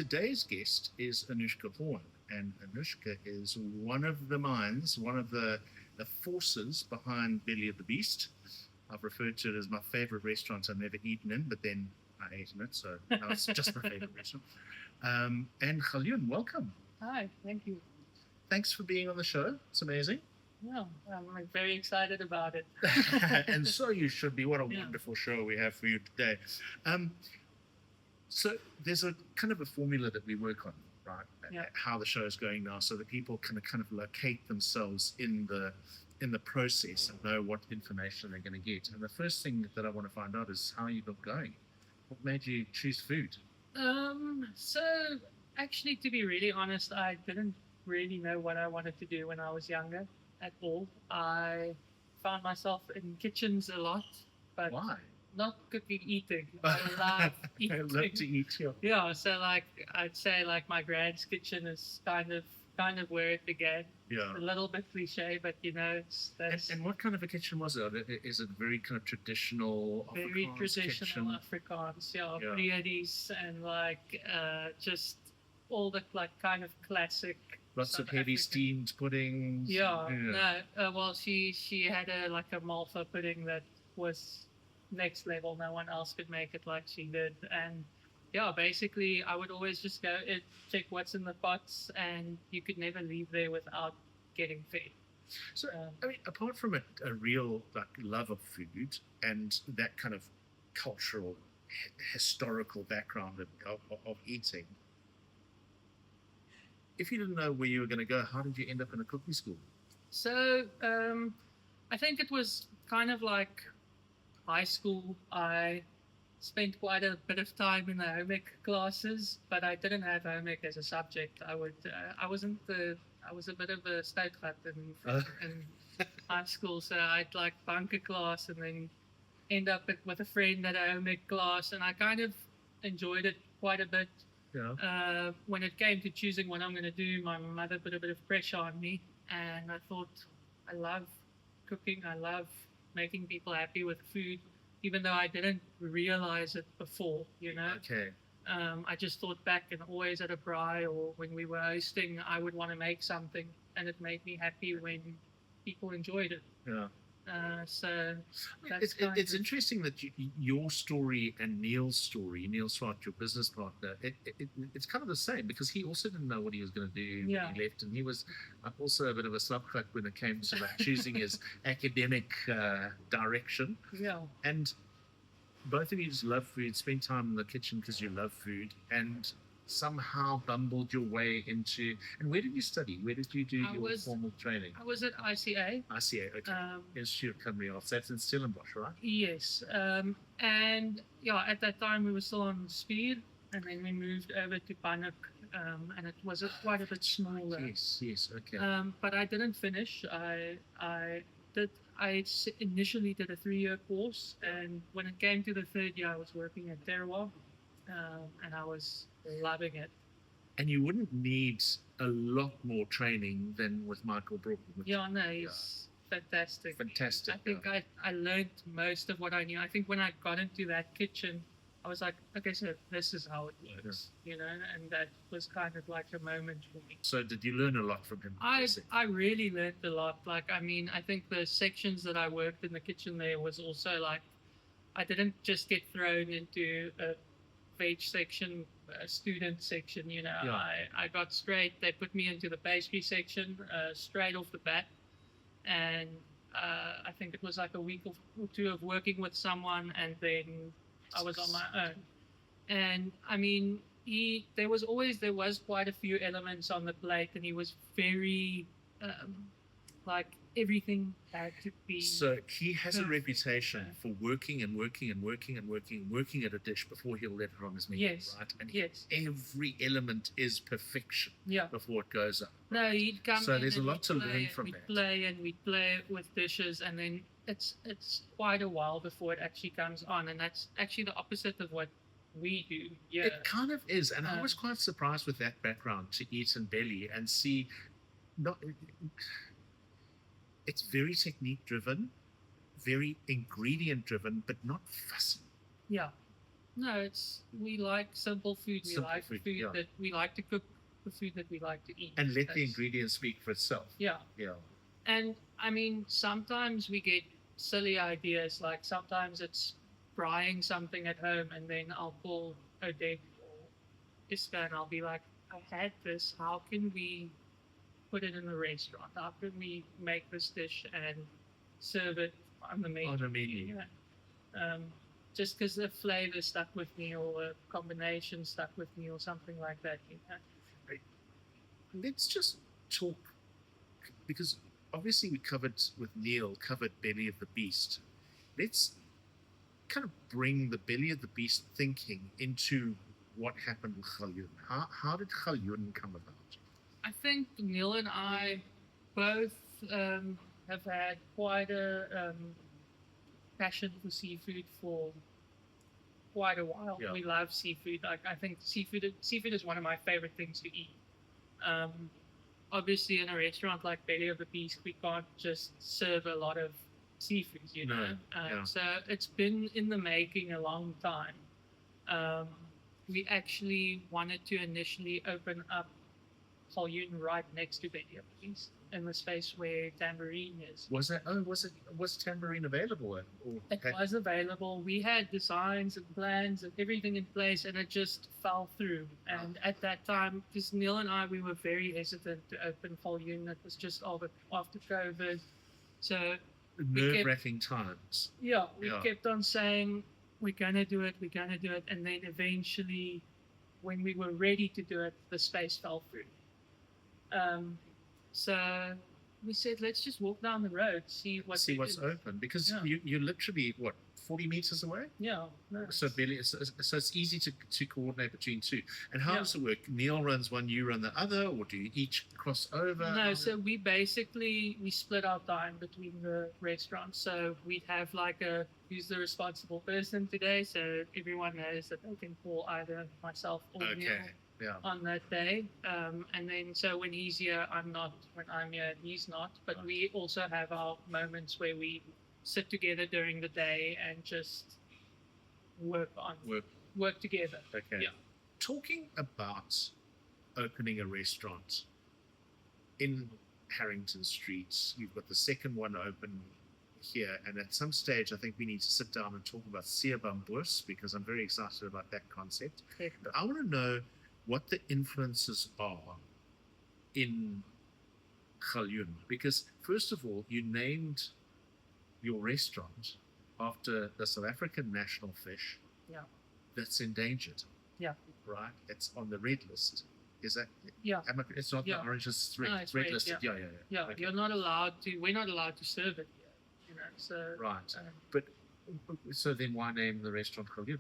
Today's guest is Anouchka Horn, and Anouchka is one of the minds, one of the forces behind Belly of the Beast. I've referred to it as my favorite restaurant I've never eaten in, but then I ate in it, so now it's just my favorite restaurant. And Galjoen, welcome. Hi, thank you. Thanks for being on the show. It's amazing. Well, I'm very excited about it. And so you should be. What a Yeah. wonderful show we have for you today. So there's a kind of a formula that we work on, right? Yeah. How the show is going now, so that people can kind of locate themselves in the process and know what information they're going to get. And the first thing that I want to find out is how you've been going. What made you choose food? So actually, to be really honest, I didn't really know what I wanted to do when I was younger at all. I found myself in kitchens a lot, but Why? not cooking, eating. I love eating. I love to eat. Yeah. Yeah, so like I'd say like my grand's kitchen is kind of where it began. Yeah. A little bit cliche, but that's And what kind of a kitchen was it? Is it very kind of traditional? very Afrikaans traditional kitchen? Afrikaans, yeah, Yeah. Priadies and like just all the like kind of classic. Lots South of heavy African- steamed puddings. Yeah, no. Well, she had like a malva pudding that was next level. No one else could make it like she did, and yeah, basically, I would always just go check what's in the pots, and you could never leave there without getting fed. So, I mean, apart from a real like love of food and that kind of cultural, historical background of eating, if you didn't know where you were going to go, how did you end up in a cooking school? So, I think it was kind of like high school. I spent quite a bit of time in the home ec classes, but I didn't have home ec as a subject. I was a bit of a stoutgat in high school, so I'd like bunk a class and then end up with a friend at a home ec class, and I kind of enjoyed it quite a bit. Yeah. When it came to choosing what I'm going to do, my mother put a bit of pressure on me, and I thought, I love cooking, I love making people happy with food, even though I didn't realize it before, you know. Okay. I just thought back, and always at a braai or when we were hosting, I would want to make something, and it made me happy when people enjoyed it. Yeah. So that's It's interesting that your story and Neil's story, Neil Swart, your business partner, it's kind of the same, because he also didn't know what he was going to do when Yeah. he left, and he was also a bit of a slapkrak when it came to like choosing his academic direction. Yeah. And both of you just love food, spend time in the kitchen because you love food, and somehow bumbled your way into. And where did you study? Where did you do your formal training? I was at ICA. ICA, okay. Institute of Culinary Arts. That's in Stellenbosch, right? Yes. And yeah, at that time we were still on Spier, and then we moved over to Bannock, and it was quite a bit smaller. Yes, okay. But I didn't finish. I initially did a 3-year course, and when it came to the 3rd year, I was working at Terroir, and I was loving it. And you wouldn't need a lot more training than with Michael Broughton. Yeah, no, he's fantastic. Fantastic. I think I learned most of what I knew. I think when I got into that kitchen, I was like, okay, so this is how it works, you know, and that was kind of like a moment for me. So did you learn a lot from him? I really learned a lot. Like, I mean, I think the sections that I worked in the kitchen there was also like, I didn't just get thrown into a veg section, a student section, you know. Yeah. I got straight, they put me into the pastry section straight off the bat. And I think it was like a week or two of working with someone, and then I was on my own. And I mean, there was quite a few elements on the plate, and he was very like everything had to be. So he has a perfect. reputation for working at a dish before he'll let it on his menu, Yes. right? And Yes. every element is perfection Yeah. before it goes up. No, he'd come. So in there's a and lot we'd to learn play, from we'd that. We'd play with dishes, and then it's quite a while before it actually comes on, and that's actually the opposite of what we do. Yeah. It kind of is, and I was Um, quite surprised with that background to eat in belly and see. Not, it's very technique driven, very ingredient driven, but not fussy. Yeah. No, we like simple food. We Simple like food, food yeah. that we like to cook, the food that we like to eat. And let the That's- ingredients speak for itself. Yeah. Yeah. And I mean, sometimes we get silly ideas. Like sometimes it's frying something at home, and then I'll call Odette or Iska, and I'll be like, "I had this. How can we put it in the restaurant? How can we make this dish and serve it on the menu?" On the menu. Yeah. Just because the flavor stuck with me, or a combination stuck with me, or something like that. You know? Let's just talk, because obviously we covered Belly of the Beast. Let's kind of bring the Belly of the Beast thinking into what happened with Galjoen. How did Galjoen come about? I think Neil and I both have had quite a passion for seafood for quite a while. Yeah. We love seafood. Like I think seafood is one of my favorite things to eat. Obviously, in a restaurant like Belly of the Beast, we can't just serve a lot of seafood, you No, know. yeah. So it's been in the making a long time. We actually wanted to initially open up Galjoen right next to Belly of the Beast, in the space where Tambourine is. Was Tambourine available? Or It was available. We had designs and plans and everything in place, and it just fell through. And at that time, because Neil and I, we were very hesitant to open Galjoen. It was just after COVID. So, nerve-wracking times. yeah, we Yeah. kept on saying, we're going to do it, we're going to do it. And then eventually, when we were ready to do it, the space fell through. So we said, let's just walk down the road, see what's open, because Yeah. you're literally 40 meters away. Yeah. No, So it's easy to coordinate between two. And how Yeah. does it work? Neil runs one, you run the other, or do you each cross over? No, so we split our time between the restaurants. So we'd have like who's the responsible person today, so everyone knows that they can call either myself or Neil Okay. Yeah. on that day. And then so when he's here, I'm not. When I'm here, he's not. But we also have our moments where we sit together during the day and just work together. Okay. Yeah. Talking about opening a restaurant in Harrington Street, you've got the second one open here, and at some stage, I think we need to sit down and talk about Seerbambus, because I'm very excited about that concept. Okay. But I want to know what the influences are in Galjoen, because first of all, you named your restaurant after the South African national fish Yeah. that's endangered. Yeah. Right? It's on the red list. Is that? Yeah. It's not Yeah. the orange list, it's red. No, it's red red, listed. yeah. Yeah. Yeah, Okay. we're not allowed to serve it here. You know, so Right. um, But so then why name the restaurant Galjoen?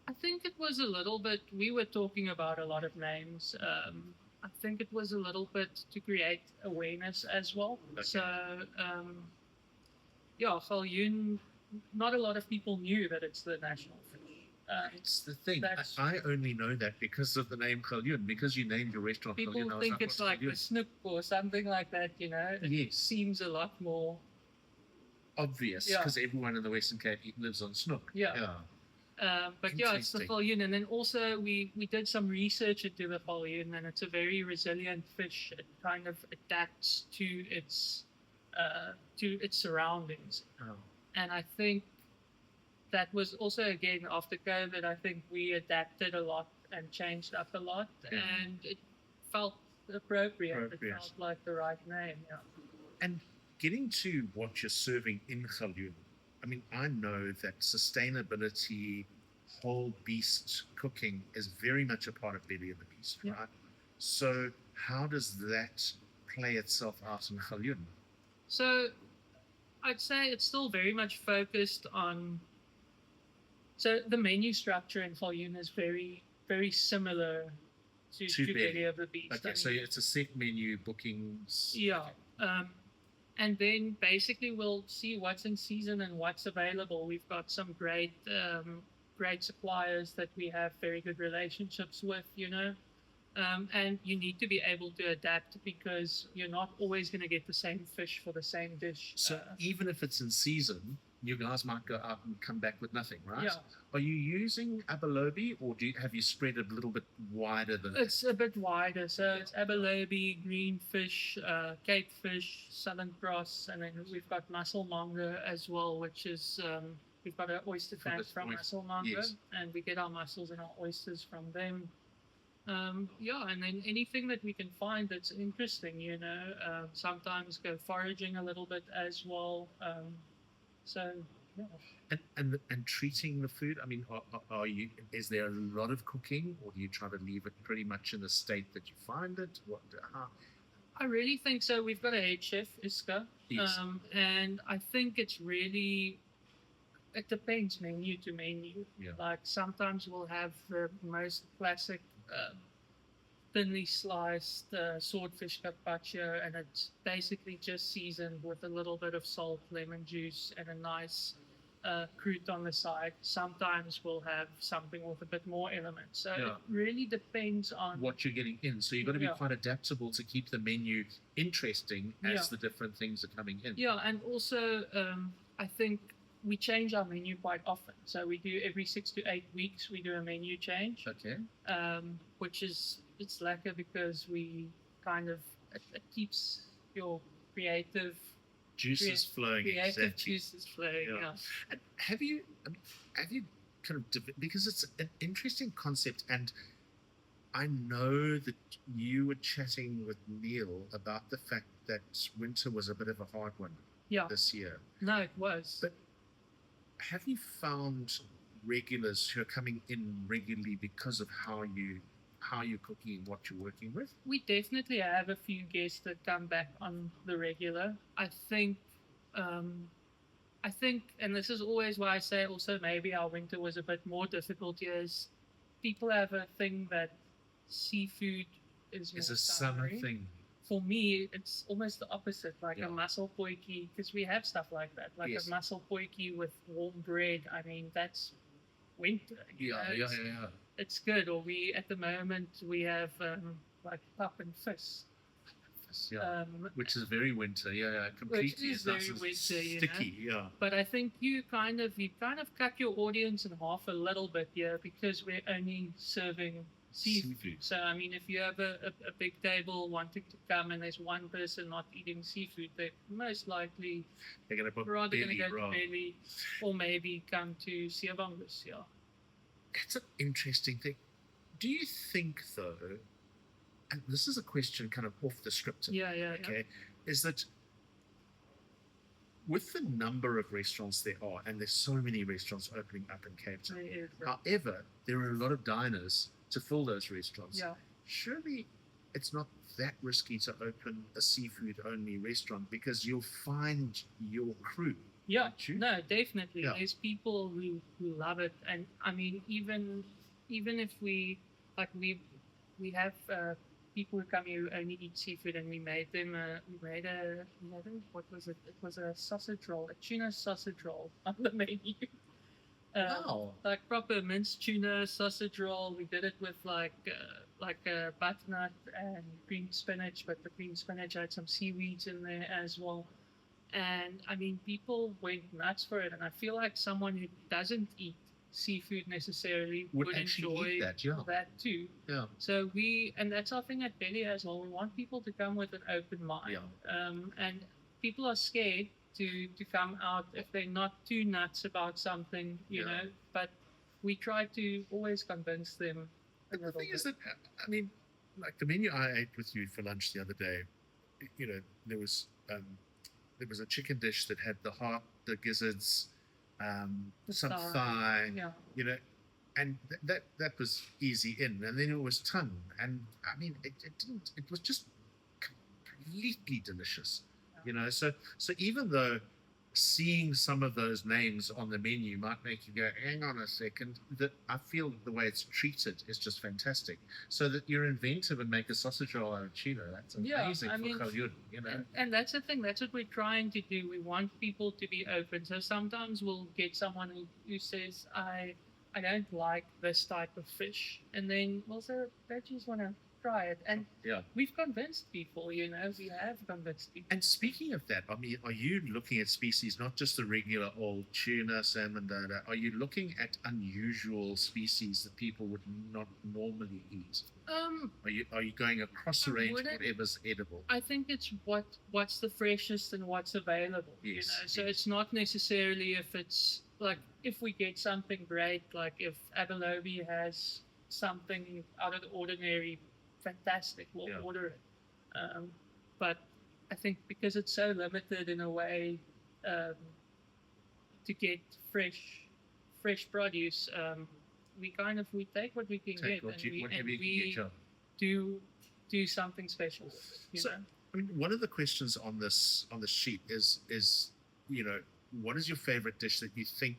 I think it was a little bit. We were talking about a lot of names. I think it was a little bit to create awareness as well. Okay. So, yeah, Galjoen. Not a lot of people knew that it's the national fish. It's the thing. That's- I only know that because of the name Galjoen, because you named your restaurant People Galjoen. I was think it's what's like Galjoen? the snook or something like that. You know, it Yes. seems a lot more. Obvious, Yeah. because everyone in the Western Cape lives on snook. Yeah. But yeah, it's the Interesting. Galjoen, and then also we did some research into the Galjoen, and it's a very resilient fish. It kind of adapts to its surroundings, Oh. and I think that was also again after COVID. I think we adapted a lot and changed up a lot, Yeah. and it felt appropriate. Appropriate. It felt like the right name. Yeah. And getting to what you're serving in Galjoen, I mean, I know that sustainability, whole beast cooking is very much a part of Belly of the Beast, Yeah. right? So how does that play itself out in Galjoen? So I'd say it's still very much focused on. So the menu structure in Galjoen is very, very similar to Belly of the Beast. Okay, I so mean, it's a set menu, bookings. yeah. And then basically we'll see what's in season and what's available. We've got some great suppliers that we have very good relationships with, you know. And you need to be able to adapt, because you're not always going to get the same fish for the same dish. So even if it's in season, you guys might go out and come back with nothing, right? Yeah. Are you using abalone, or have you spread it a little bit wider than that? It's a bit wider, so it's abalone, green fish, cape fish, southern cross, and then we've got mussel as well, which is we've got an oyster For tank the from oyster, mussel yes. and we get our mussels and our oysters from them. Yeah, and then anything that we can find that's interesting, sometimes go foraging a little bit as well. So yeah. And treating the food. I mean, are you? Is there a lot of cooking, or do you try to leave it pretty much in the state that you find it? What? I really think so. We've got a head chef, Iska, Yes. and I think it's really it depends menu to menu. Yeah. Like sometimes we'll have the most classic thinly sliced swordfish carpaccio, and it's basically just seasoned with a little bit of salt, lemon juice, and a nice croûte on the side. Sometimes we'll have something with a bit more elements. So Yeah. it really depends on What you're getting in. So you've got to be Yeah. quite adaptable to keep the menu interesting as Yeah. the different things are coming in. Yeah, and also I think we change our menu quite often. So we do every 6 to 8 weeks we do a menu change, Okay. which is it's lekker because we kind of it keeps your creative Juices flowing. creative Exactly. juices flowing. Yeah. Yeah. And have you kind of because it's an interesting concept, and I know that you were chatting with Neil about the fact that winter was a bit of a hard one Yeah. this year. No, it was. But have you found regulars who are coming in regularly because of how you're cooking and what you're working with? We definitely have a few guests that come back on the regular. I think, and this is always why I say also maybe our winter was a bit more difficult years. People have a thing that seafood is It's more a summer summery. thing. For me, it's almost the opposite, like Yeah. a mussel potjie, because we have stuff like that, like Yes. a mussel potjie with warm bread. I mean, that's winter. It's good. Or at the moment, we have like pap and fish. Yeah. Which is very winter. Completely. is It's nice very and winter, sticky. Yeah. But I think you kind of cut your audience in half a little bit here because we're only serving seafood. So I mean, if you have a big table wanting to come and there's one person not eating seafood, they're most likely They're going to put rather going to belly go raw. to belly or maybe come to Sierbangus. Yeah. It's an interesting thing. Do you think, though, and this is a question kind of off the script, Yeah. okay, is that with the number of restaurants there are, and there's so many restaurants opening up in Cape Town, however, there are a lot of diners to fill those restaurants. Yeah. Surely it's not that risky to open a seafood-only restaurant because you'll find your crew. Yeah, won't you? no, definitely. Yeah. There's people who love it, and I mean, even if we have people who come here who only eat seafood, and we made what was it? It was a sausage roll, a tuna sausage roll on the menu. Wow. Like proper minced tuna sausage roll. We did it with like a butternut and green spinach, but the green spinach had some seaweeds in there as well. And I mean, people went nuts for it, and I feel like someone who doesn't eat seafood necessarily Would would actually enjoy eat that, yeah. that too. Yeah. So and that's our thing at Belly as well. We want people to come with an open mind. Yeah. And people are scared to come out if they're not too nuts about something, you Yeah. know. But we try to always convince them. And the thing is that, I mean, like the menu I ate with you for lunch the other day, there was a chicken dish that had the heart, the gizzards, some thigh, Yeah. and that was easy in, and then it was tongue, and I mean, it was just completely delicious, So even though seeing some of those names on the menu might make you go, hang on a second, that I feel the way it's treated is just fantastic. So that you're inventive and make a sausage roll out of tuna, that's amazing for Galjoen, And that's the thing, that's what we're trying to do. We want people to be open. So sometimes we'll get someone who says, I don't like this type of fish. And then we'll say, don't you just want to try it. And Yeah. we've convinced people, you know, we have convinced people. And speaking of that, I mean, are you looking at species, not just the regular old tuna, salmon, dada? Are you looking at unusual species that people would not normally eat? Are you going across the range, whatever's edible? I think it's what's the freshest and what's available. Yes, You know, so yes. it's not necessarily if it's like if we get something great, like if Abelobi has something out of the ordinary, fantastic, we'll Yeah. order it. But I think because it's so limited in a way to get fresh produce, we take what we can Take get whatever you can get, yeah. do something special. You So, know? I mean, one of the questions on the sheet is you know, what is your favorite dish that you think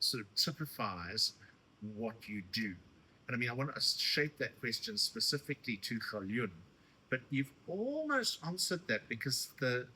sort of typifies what you do? And I mean, I want to shape that question specifically to Galjoen, but you've almost answered that because the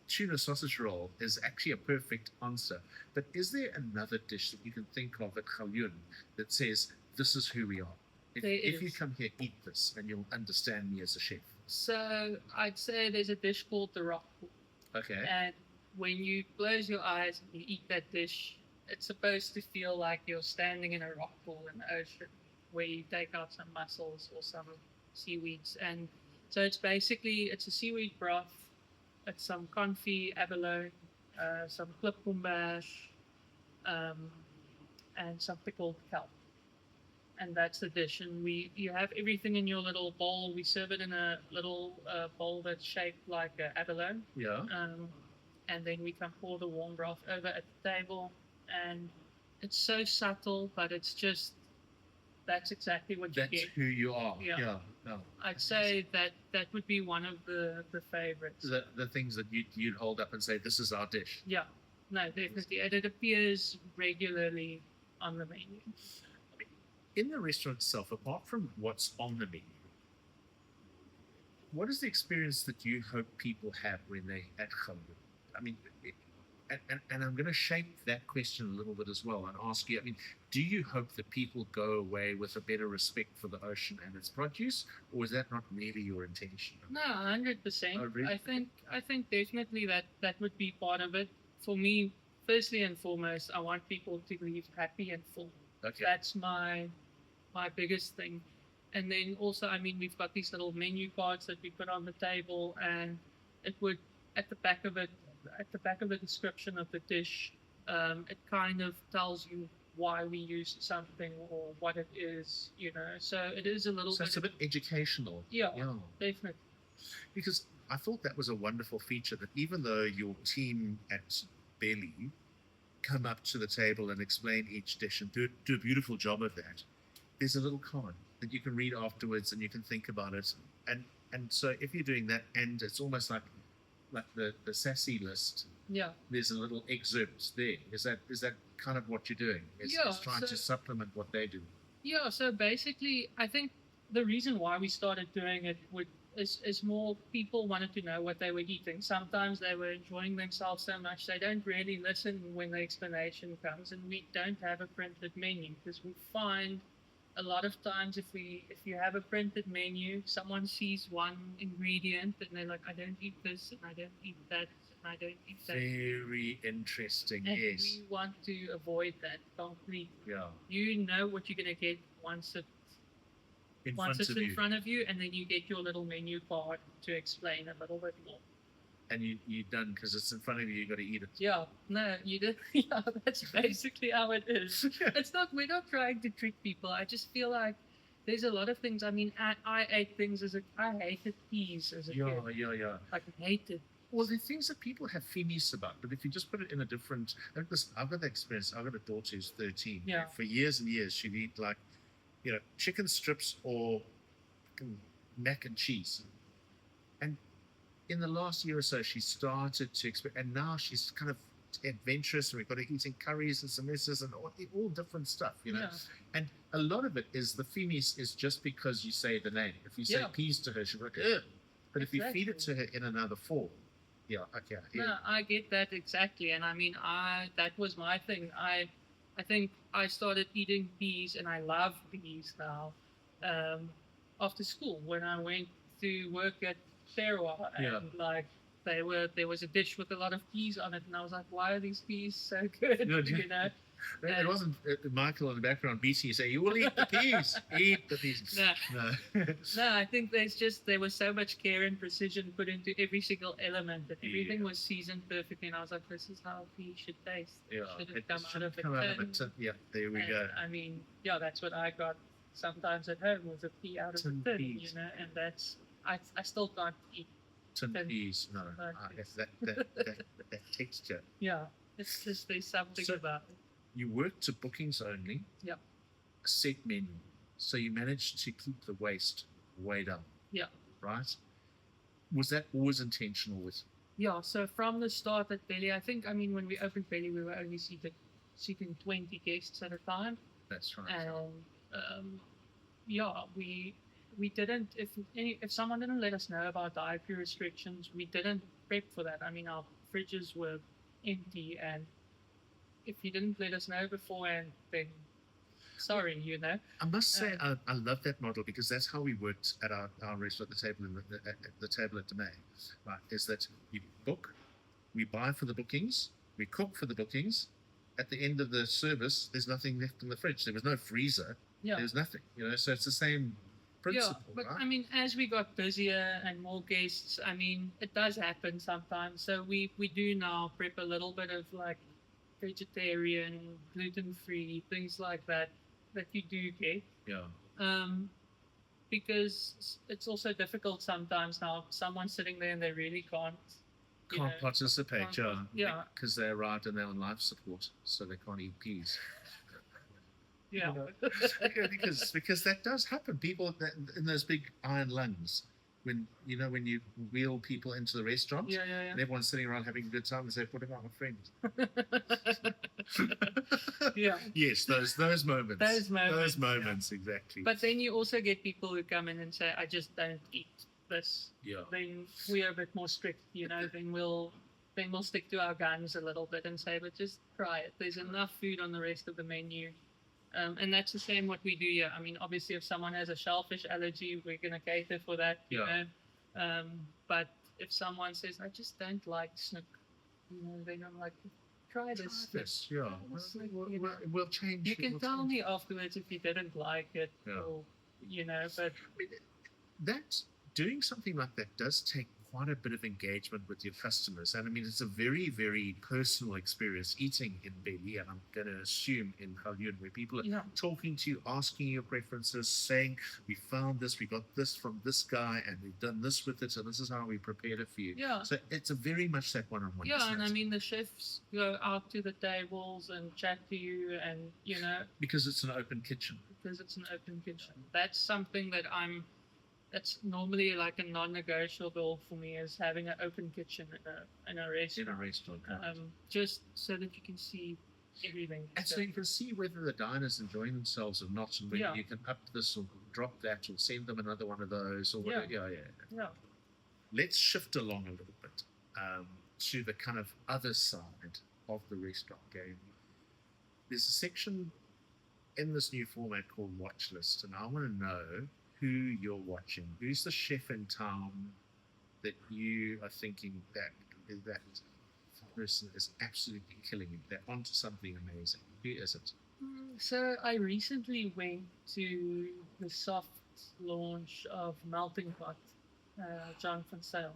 tuna sausage roll is actually a perfect answer. But is there another dish that you can think of at Galjoen that says, this is who we are? If you come here, eat this, and you'll understand me as a chef. So I'd say there's a dish called the rock pool. Okay. And when you close your eyes and you eat that dish, it's supposed to feel like you're standing in a rock pool in the ocean where you take out some mussels or some seaweeds. And so it's a seaweed broth. It's some confit, abalone, some klippkombaas, and some pickled kelp. And that's the dish. And you have everything in your little bowl. We serve it in a little bowl that's shaped like an abalone. Yeah. And then we can pour the warm broth over at the table. And it's so subtle, but it's just, that's exactly what you get. That's who you are. Yeah. No. I'd say that would be one of the favorites. The things that you'd hold up and say, this is our dish. Yeah. No, definitely. And it appears regularly on the menu. In the restaurant itself, apart from what's on the menu, what is the experience that you hope people have when they at Galjoen? I mean, and I'm going to shape that question a little bit as well and ask you, I mean, do you hope that people go away with a better respect for the ocean and its produce, or is that not really your intention? No, 100%. Oh, really? I think definitely that would be part of it. For me, firstly and foremost, I want people to leave happy and full. Okay. That's my biggest thing. And then also, I mean, we've got these little menu cards that we put on the table, and it would at the back of the description of the dish, it kind of tells you why we use something or what it is, you know. So it is a little. So it's a bit educational. Yeah, definitely. Because I thought that was a wonderful feature, that even though your team at Belly come up to the table and explain each dish and do a beautiful job of that, there's a little card that you can read afterwards and you can think about it. And so if you're doing that, and it's almost like the sassy list, yeah, there's a little excerpt there. Is that kind of what you're doing? Is trying to supplement what they do? Yeah, so basically I think the reason why we started doing it is more people wanted to know what they were eating. Sometimes they were enjoying themselves so much they don't really listen when the explanation comes, and we don't have a printed menu because we find a lot of times if you have a printed menu, someone sees one ingredient and they're like, I don't eat this and I don't eat that and I don't eat that. Very interesting. And yes. we want to avoid that completely. Yeah. You know what you're gonna get once it's in front of you, and then you get your little menu card to explain a little bit more. And you're done because it's in front of you. You got to eat it. Yeah, no, you did. Yeah, that's basically how it is. It's not. We're not trying to trick people. I just feel like there's a lot of things. I mean, I ate things I hated peas as a kid. Yeah. Like I hated. Well, there are things that people have feelings about, but if you just put it in a different, I've got the experience. I've got a daughter who's 13. Yeah. For years and years, she'd eat like, chicken strips or mac and cheese. And in the last year or so, she started to experiment, and now she's kind of adventurous, and we've got her eating curries and samosas and all different stuff, Yeah. And a lot of it is the femis is just because you say the name. If you say peas to her, she'll be like, ugh. But if you feed it to her in another form, okay. No, I get that exactly, and I mean, that was my thing. I think I started eating peas, and I love peas now. after school when I went to work at Terroir, and Yeah. like there was a dish with a lot of peas on it, and I was like, why are these peas so good? Good. You know? It wasn't Michael in the background beating you, saying, "You will eat the peas. Eat the peas." No. No. No, I think there was so much care and precision put into every single element, that everything Yeah. was seasoned perfectly, and I was like, this is how pea should taste. Yeah. Should have It come out shouldn't of a come out of a tin. tin. Yeah. There we And, go. I mean, yeah, that's what I got sometimes at home, was a pea out of Tin a tin, peas. you know, and that's I still can't eat. Tin tin. peas. No. Like It's it's- that texture. Yeah, it's just there's something So- about it. You work to bookings only. Yeah. A set menu. So you managed to keep the waste way down. Yeah. Right? Was that always intentional with Yeah, so from the start at Belly, I mean, when we opened Belly, we were only seating 20 guests at a time. that's right. And yeah, we didn't, if someone didn't let us know about dietary restrictions, we didn't prep for that. I mean, our fridges were empty, and if you didn't let us know beforehand, then sorry, you know. I must say, I love that model because that's how we worked at our restaurant, the table at the table at Demay. Right, is that you book, we buy for the bookings, we cook for the bookings. At the end of the service, there's nothing left in the fridge. There was no freezer. Yeah. There's nothing. You know, so it's the same principle, Yeah, but right? I mean, as we got busier and more guests, I mean, it does happen sometimes. So we do now prep a little bit of like vegetarian, gluten-free, things like that you do get. Yeah. Because it's also difficult sometimes now. Someone's sitting there and they really can't. you Can't know, participate, can't- yeah. because they arrived and they're on life support, so they can't eat peas. Yeah. because that does happen. People that, in those big iron lungs, when you wheel people into the restaurant, Yeah, and everyone's sitting around having a good time, and say, "What about my friend?" yeah. Yes, those moments. Those moments, Those moments, exactly. But then you also get people who come in and say, I just don't eat this. yeah, Then we are a bit more strict, you know, then we'll stick to our guns a little bit and say, but just try it. There's enough food on the rest of the menu. And that's the same what we do here. I mean, obviously, if someone has a shellfish allergy, we're going to cater for that, you Yeah. know. But if someone says, I just don't like snook, you know, then I'm like, try this. Yes, yeah. It's like, We'll, you know, we'll change. You can we'll tell change. me afterwards if you didn't like it, Yeah. or, you know, but I mean, that doing something like that does take quite a bit of engagement with your customers, and I mean it's a very, very personal experience eating in Belly, and I'm going to assume in Galjoen, where people are yeah, talking to you, asking your preferences, saying, "We found this, we got this from this guy, and we've done this with it, so this is how we prepared it for you." yeah. So it's a very much that one-on-one. Yeah, and I business. mean the chefs go out to the tables and chat to you, and you know, because it's an open kitchen. because it's an open kitchen. That's something that's normally like a non-negotiable for me, is having an open kitchen in a In restaurant. a restaurant, right? Just so that you can see everything. And so you can see whether the diners enjoying themselves or not, and whether Yeah. you can up this or drop that or send them another one of those or whatever. Yeah. Yeah. Let's shift along a little bit to the kind of other side of the restaurant game. There's a section in this new format called Watch List, and I want to know who you're watching. Who's the chef in town that you are thinking that person is absolutely killing it? They're onto something amazing. Who is it? So I recently went to the soft launch of Melting Pot, John van Sale.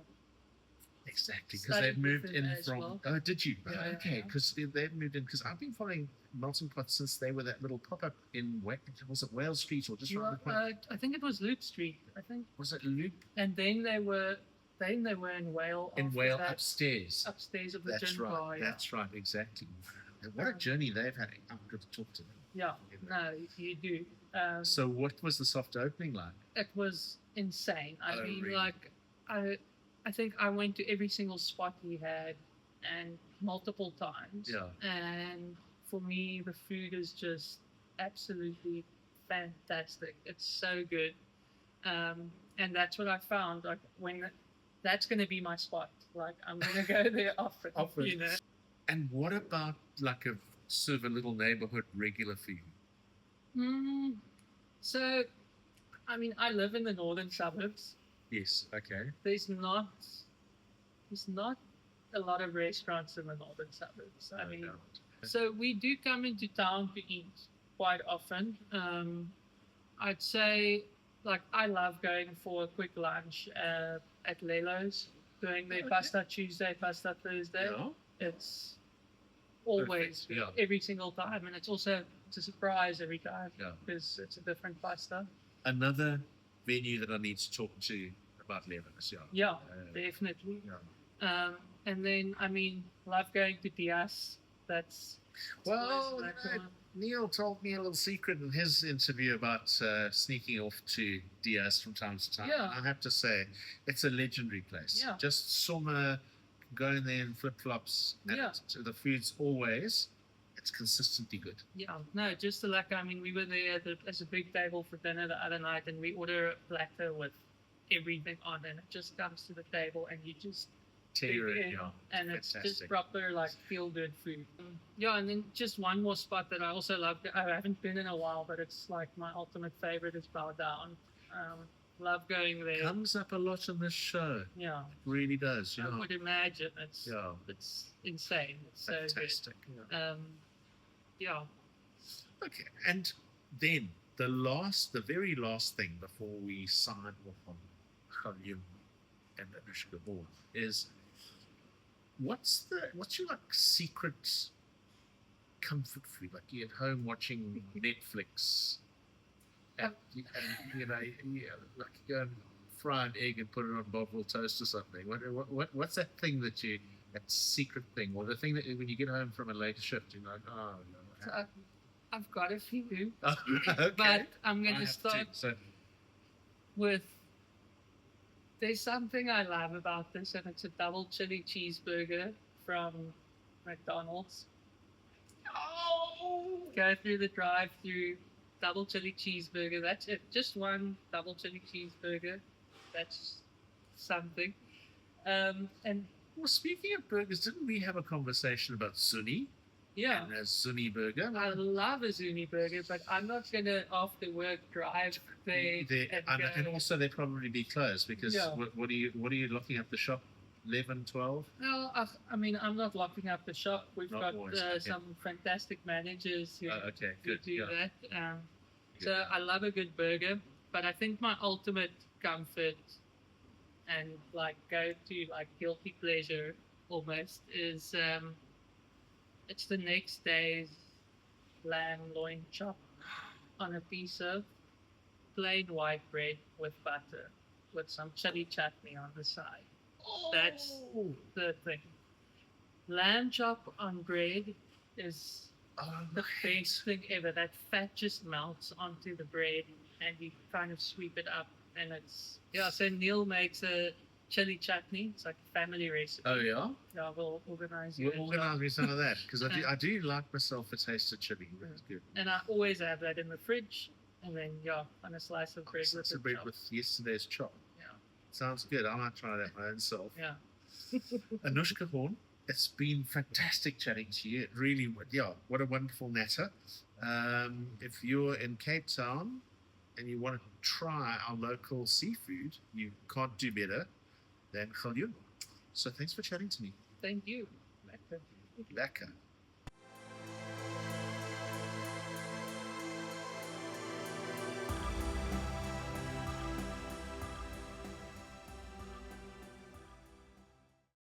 Exactly, because Studied they've moved with him in as from. well. Oh, did you? Yeah, okay, yeah. because they've moved in. Because I've been following Melting Pot since they were that little pop-up in was it Wales Street or just around the corner? I think it was Loop Street. I think, Was it Loop and then they were in Wales. in after Wales that, upstairs? upstairs of the That's gin right. bar. Yeah. That's right. Exactly. And what a Yeah. journey they've had. I'm going to talk to them. Yeah. No, you do. So, what was the soft opening like? It was insane. I Oh, mean, really? like, I think I went to every single spot he had, and multiple times. Yeah. And for me, the food is just absolutely fantastic. It's so good. And that's what I found. Like, that's going to be my spot. Like, I'm going to go there often. Often. You know. And what about like a sort of a little neighborhood regular for you? So I mean, I live in the northern suburbs. Yes. Okay. There's not a lot of restaurants in the northern suburbs. I mean, so we do come into town to eat quite often. I'd say, like, I love going for a quick lunch at Lelo's, doing their Okay. pasta Tuesday, pasta Thursday. Yeah. It's always Perfect, yeah. every single time, and it's a surprise every time Yeah. because it's a different pasta. Another venue that I need to talk to about Lebanese. Yeah. Yeah, definitely. Yeah. And then I mean, love going to Diaz. That's Well, always like one. Neil told me a little secret in his interview about sneaking off to Diaz from time to time. Yeah. I have to say, it's a legendary place. Yeah. Just summer, go in there in flip flops. Yeah. The food's always, it's consistently good. Yeah, no, just to like, I mean, we were there as a big table for dinner the other night, and we order a platter with everything on, and it just comes to the table, and you just Tear dig it, in, yeah. and it's just Fantastic. proper like feel good food. Yeah, and then just one more spot that I also love. I haven't been in a while, but it's like my ultimate favorite is Bow Down. Love going there. Comes up a lot in this show. Yeah, Really does. Yeah. I would imagine it's Yeah. insane. It's so Fantastic. good. Yeah. Yeah. Okay, and then the very last thing before we sign off on Galjoen and Anouchka Horn is what's your like secret comfort food? Like you're at home watching Netflix, and you know, like you go and fry an egg and put it on Bovril toast or something. What's that thing that secret thing, or the thing that when you get home from a late shift, you're like, oh no. So I've got a few, Okay. but I'm I going to have start So with. There's something I love about this, and it's a double chili cheeseburger from McDonald's. oh, Go through the drive-through, double chili cheeseburger. That's it. Just one double chili cheeseburger. That's something. And well, speaking of burgers, didn't we have a conversation about Sunni yeah, and a Sunni burger? I love a Zuni burger, but I'm not gonna after work drive there And also they'd probably be closed because Yeah. what are you looking at the shop 11, 12? No, I mean, I'm not locking up the shop. We've Not got always, okay. some fantastic managers who, Okay, who good. do Yeah. that. Good. So I love a good burger, but I think my ultimate comfort and like go to like guilty pleasure almost is it's the next day's lamb loin chop on a piece of plain white bread with butter with some chili chutney on the side. That's Oh, the thing. Lamb chop on bread is the best thing ever. That fat just melts onto the bread and you kind of sweep it up and it's so Neil makes a chili chutney. It's like a family recipe. Oh yeah. Yeah, we'll organize you. We'll as well. organise me some of that because I do like myself a taste of chili. That's good. And I always have that in the fridge. And then on a slice of bread with Slice the of bread chop. with yesterday's chop. Yeah. Sounds good. I might try that my own self. Yeah. Anouchka Horn, it's been fantastic chatting to you. It really, what a wonderful natter. If you're in Cape Town and you want to try our local seafood, you can't do better than Galjoen. So thanks for chatting to me. Thank you. Lekker.